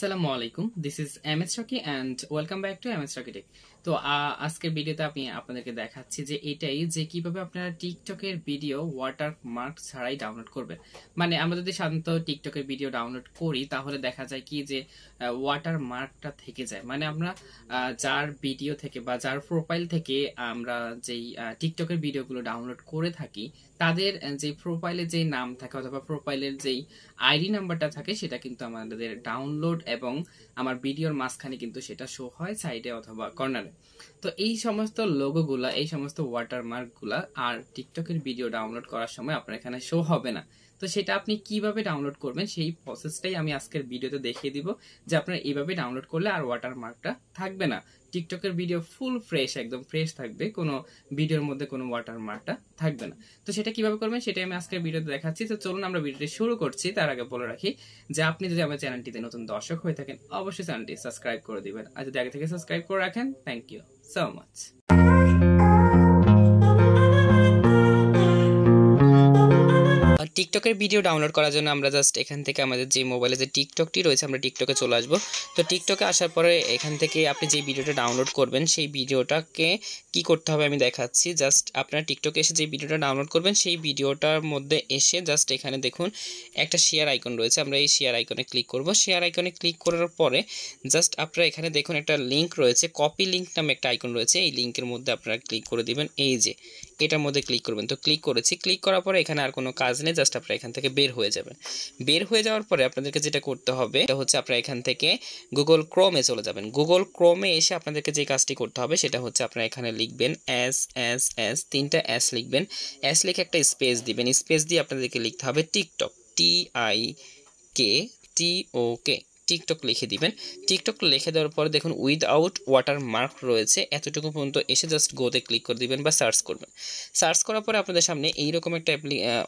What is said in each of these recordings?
আসসালামু আলাইকুম, this is MS Roky and welcome back to MS Roky Tech। তো আজকের ভিডিওতে আমি আপনাদেরকে দেখাচ্ছি যে এটাই যে কিভাবে আপনারা টিকটকের ভিডিও ওয়াটারমার্ক ছাড়াই ডাউনলোড করবেন। মানে আমরা যদি সাধারণত টিকটকের ভিডিও ডাউনলোড করি তাহলে দেখা যায় কি যে ওয়াটারমার্কটা থেকে যায়। মানে আমরা যার ভিডিও থেকে বা যার প্রোফাইল থেকে আমরা যেই টিকটকের ভিডিওগুলো ডাউনলোড করে থাকি তাদের যে প্রোফাইলে যে নাম থাকে অথবা প্রোফাইলের যেই আইডি নাম্বারটা থাকে সেটা কিন্তু আমাদের ডাউনলোড এবং আমার ভিডিওর মাঝখানে কিন্তু সেটা শো হয় সাইডে অথবা কর্নারে। তো এই সমস্ত লোগোগুলা, এই সমস্ত ওয়াটারমার্ক গুলা আর টিকটকের ভিডিও ডাউনলোড করার সময় আপনার এখানে শো হবে না। তো সেটা আপনি কিভাবে ডাউনলোড করবেন সেই প্রসেসটাই আমি আজকের ভিডিওতে দেখিয়ে দিব, যে আপনারা এইভাবে ডাউনলোড করলে আর ওয়াটারমার্কটা থাকবে না। টিকটকের ভিডিও ফুল ফ্রেশ, একদম ফ্রেশ থাকবে, কোনো ভিডিওর মধ্যে কোনো ওয়াটারমার্কটা থাকবে না। তো সেটা কিভাবে করবেন সেটাই আমি আজকের ভিডিওতে দেখাচ্ছি। তো চলুন আমরা ভিডিওটি শুরু করছি। তার আগে বলে রাখি যে আপনি যদি আমার চ্যানেলটিতে নতুন দর্শক হয়ে থাকেন অবশ্যই চ্যানেলটি সাবস্ক্রাইব করে দিবেন, আর যদি আগে থেকে সাবস্ক্রাইব করে রাখেন থ্যাংক ইউ সো মাচ। টিকটকের ভিডিও ডাউনলোড করার জন্য আমরা জাস্ট এখান থেকে আমাদের যে মোবাইলে যে টিকটকটি রয়েছে আমরা টিকটকে চলে আসবো। তো টিকটকে আসার পরে এখান থেকে আপনি যে ভিডিওটা ডাউনলোড করবেন সেই ভিডিওটাকে কি করতে হবে আমি দেখাচ্ছি। জাস্ট আপনারা টিকটকে এসে যে ভিডিওটা ডাউনলোড করবেন সেই ভিডিওটার মধ্যে এসে জাস্ট এখানে দেখুন একটা শেয়ার আইকন রয়েছে, আমরা এই শেয়ার আইকনে ক্লিক করব। শেয়ার আইকনে ক্লিক করার পরে জাস্ট আপনারা এখানে দেখুন একটা লিঙ্ক রয়েছে, কপি লিঙ্ক নামে একটা আইকন রয়েছে, এই লিঙ্কের মধ্যে আপনারা ক্লিক করে দিবেন। এই যে এটার মধ্যে ক্লিক করবেন। তো ক্লিক করেছি, ক্লিক করার পরে এখানে আর কোনো কাজ নেই, জাস্ট আপনারা এখান থেকে বের হয়ে যাবেন। বের হয়ে যাওয়ার পরে আপনাদেরকে যেটা করতে হবে এটা হচ্ছে আপনারা এখান থেকে গুগল ক্রোমে চলে যাবেন। গুগল ক্রোমে এসে আপনাদেরকে যে কাজটি করতে হবে সেটা হচ্ছে আপনারা এখানে লিখবেন এস তিনটা এস লিখবেন। এস লিখে একটা স্পেস দিবেন, স্পেস দিয়ে আপনাদেরকে লিখতে হবে টিকটক, TIKTOK, টিকটক লিখে দিবেন। টিকটক লিখে দেওয়ার পরে দেখুন উইদাউট ওয়াটারমার্ক রয়েছে, এতটুকু পর্যন্ত এসে জাস্ট গোতে ক্লিক করে দিবেন বা সার্চ করবেন। সার্চ করার পরে আপনাদের সামনে এইরকম একটা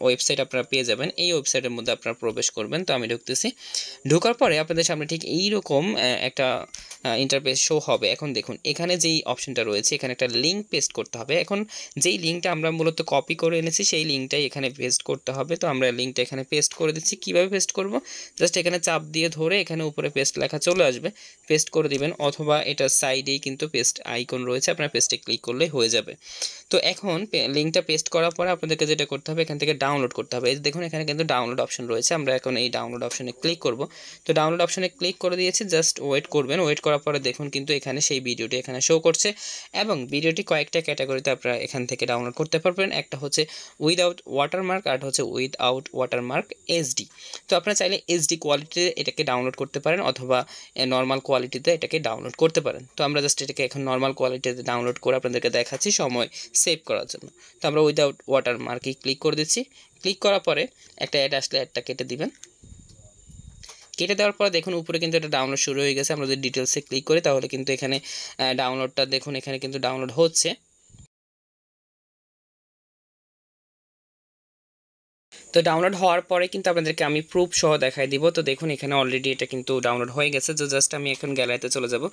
ওয়েবসাইট আপনারা পেয়ে যাবেন। এই ওয়েবসাইটের মধ্যে আপনারা প্রবেশ করবেন। তো আমি ঢুকতেছি। ঢোকার পরে আপনাদের সামনে ঠিক এইরকম একটা ইন্টারফেস শো হবে। এখন দেখুন এখানে যেই অপশনটা রয়েছে এখানে একটা লিঙ্ক পেস্ট করতে হবে। এখন যেই লিঙ্কটা আমরা মূলত কপি করে এনেছি সেই লিঙ্কটাই এখানে পেস্ট করতে হবে। তো আমরা লিঙ্কটা এখানে পেস্ট করে দিচ্ছি। কিভাবে পেস্ট করব, জাস্ট এখানে চাপ দিয়ে ধরে এখানে উপরে পেস্ট লেখা চলে আসবে, পেস্ট করে দিবেন, অথবা এটা সাইডেই কিন্তু পেস্ট আইকন রয়েছে, আপনারা পেস্টে ক্লিক করলে হয়ে যাবে। তো এখন লিঙ্কটা পেস্ট করার পরে আপনাদেরকে যেটা করতে হবে এখান থেকে ডাউনলোড করতে হবে। এই দেখুন এখানে কিন্তু ডাউনলোড অপশন রয়েছে, আমরা এখন এই ডাউনলোড অপশনে ক্লিক করব। তো ডাউনলোড অপশনে ক্লিক করে দিয়েছি, জাস্ট ওয়েট করবেন। ওয়েট করার পরে দেখুন কিন্তু এখানে সেই ভিডিওটি এখানে শো করছে এবং ভিডিওটি কয়েকটা ক্যাটাগরিতে আপনারা এখান থেকে ডাউনলোড করতে পারবেন। একটা হচ্ছে উইদাউট ওয়াটারমার্ক আর হচ্ছে উইদাউট ওয়াটারমার্ক HD। তো আপনারা চাইলে HD কোয়ালিটিতে এটাকে ডাউনলোড করতে পারেন অথবা নর্মাল কোয়ালিটিতে এটাকে ডাউনলোড করতে পারেন। তো আমরা জাস্ট এটাকে এখন নর্মাল কোয়ালিটিতে ডাউনলোড করে আপনাদেরকে দেখাচ্ছি সময় সেভ করার জন্য। তো আমরা উইদাউট ওয়াটারমার্কে ক্লিক করে দিচ্ছি। ক্লিক করার পরে একটা অ্যাড আসলে অ্যাডটা কেটে দিবেন। কেটে দেওয়ার পর দেখুন উপরে কিন্তু এটা ডাউনলোড শুরু হয়ে গেছে। আমরা যদি ডিটেলসে ক্লিক করি তাহলে কিন্তু এখানে ডাউনলোডটা দেখুন এখানে কিন্তু ডাউনলোড হচ্ছে। তো ডাউনলোড হওয়ার পরে কিন্তু আপনাদেরকে আমি প্রুফ সহ দেখাই দিব। তো দেখুন এখানে অলরেডি এটা কিন্তু ডাউনলোড হয়ে গেছে। তো জাস্ট আমি এখন গ্যালারিতে চলে যাব।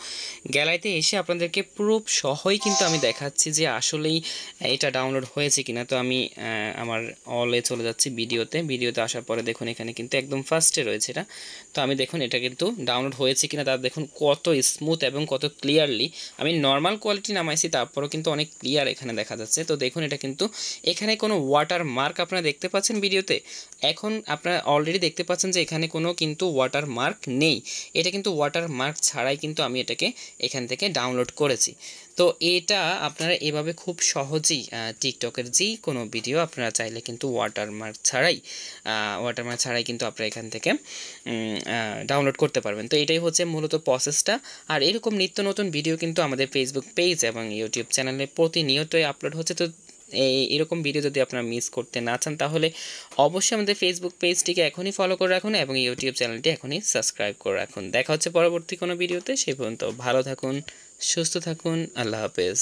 গ্যালারিতে এসে আপনাদেরকে প্রুফ সহই কিন্তু আমি দেখাচ্ছি যে আসলেই এটা ডাউনলোড হয়েছে কিনা। তো আমি আমার অলে চলে যাচ্ছি, ভিডিওতে আসার পরে দেখুন এখানে কিন্তু একদম ফার্স্টে রয়েছে এটা। তো আমি দেখুন এটা কিন্তু ডাউনলোড হয়েছে কিনা তার দেখুন কত স্মুথ এবং কত ক্লিয়ারলি। আমি নর্মাল কোয়ালিটি নামাইছি তারপরেও কিন্তু অনেক ক্লিয়ার এখানে দেখা যাচ্ছে। তো দেখুন এটা কিন্তু এখানে কোনো ওয়াটারমার্ক আপনারা দেখতে পাচ্ছেন ভিডিওতে। এখন আপনারা অলরেডি দেখতে পাচ্ছেন যে এখানে কোনো কিন্তু ওয়াটারমার্ক নেই। এটা কিন্তু ওয়াটারমার্ক ছাড়াই কিন্তু আমি এটাকে এখান থেকে ডাউনলোড করেছি। তো এটা আপনারা এভাবে খুব সহজেই টিকটকের যেই কোনো ভিডিও আপনারা চাইলে কিন্তু ওয়াটারমার্ক ছাড়াই কিন্তু আপনারা এখান থেকে ডাউনলোড করতে পারবেন। তো এটাই হচ্ছে মূলত প্রসেসটা। আর এরকম নিত্য নতুন ভিডিও কিন্তু আমাদের ফেসবুক পেজ এবং ইউটিউব চ্যানেলে প্রতিনিয়তই আপলোড হচ্ছে। তো এরকম ভিডিও যদি আপনারা মিস করতে না চান তাহলে অবশ্যই আমাদের ফেসবুক পেজটিকে এখনই ফলো করে রাখুন এবং ইউটিউব চ্যানেলটি এখনই সাবস্ক্রাইব করে রাখুন। দেখা হচ্ছে পরবর্তী কোনো ভিডিওতে। সেই পর্যন্ত ভালো থাকুন, সুস্থ থাকুন, আল্লাহ হাফেজ।